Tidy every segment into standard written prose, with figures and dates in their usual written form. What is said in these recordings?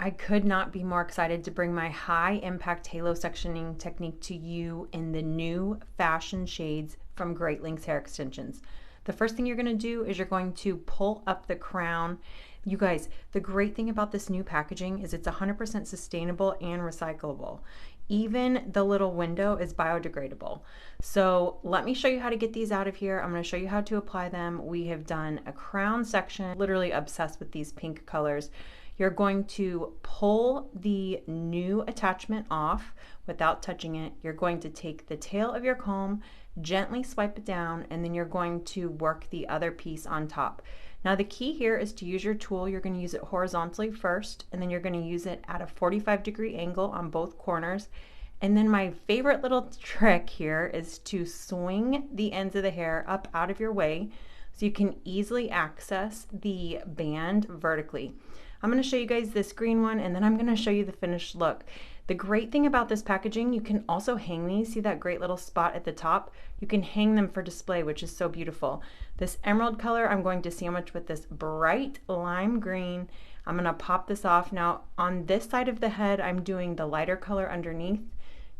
I could not be more excited to bring my high impact halo sectioning technique to you in the new fashion shades from Great Lengths Hair Extensions. The first thing you're going to do is you're going to pull up the crown. You guys, the great thing about this new packaging is it's 100% sustainable and recyclable. Even the little window is biodegradable. So let me show you how to get these out of here. I'm going to show you how to apply them. We have done a crown section, literally obsessed with these pink colors. You're going to pull the new attachment off without touching it. You're going to take the tail of your comb, gently swipe it down, and then you're going to work the other piece on top. Now the key here is to use your tool. You're going to use it horizontally first, and then you're going to use it at a 45-degree angle on both corners. And then my favorite little trick here is to swing the ends of the hair up out of your way so you can easily access the band vertically. I'm going to show you guys this green one, and then I'm going to show you the finished look. The great thing about this packaging, you can also hang these. See that great little spot at the top? You can hang them for display, which is so beautiful. This emerald color I'm going to sandwich with this bright lime green. I'm going to pop this off. Now on this side of the head, I'm doing the lighter color underneath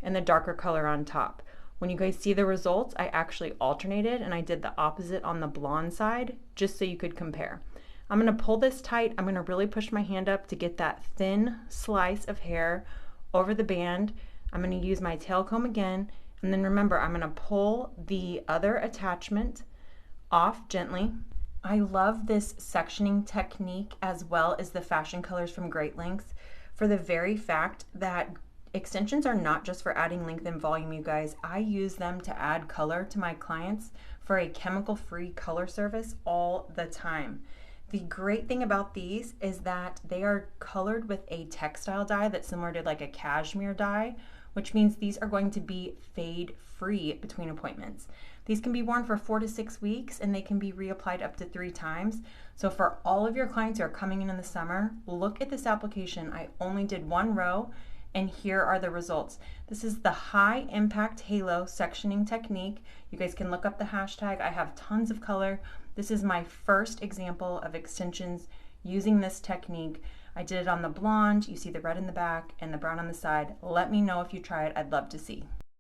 and the darker color on top. When you guys see the results, I actually alternated and I did the opposite on the blonde side just so you could compare. I'm going to pull this tight. I'm going to really push my hand up to get that thin slice of hair over the band. I'm going to use my tail comb again, and then remember, I'm going to pull the other attachment off gently. I love this sectioning technique as well as the fashion colors from Great Lengths for the very fact that extensions are not just for adding length and volume, you guys. I use them to add color to my clients for a chemical-free color service all the time. The great thing about these is that they are colored with a textile dye that's similar to like a cashmere dye, which means these are going to be fade free between appointments. These can be worn for 4 to 6 weeks and they can be reapplied up to 3 times. So for all of your clients who are coming in the summer, look at this application. I only did 1 row and here are the results. This is the high impact halo sectioning technique. You guys can look up the hashtag. I have tons of color. This is my first example of extensions using this technique. I did it on the blonde. You see the red in the back and the brown on the side. Let me know if you try it. I'd love to see.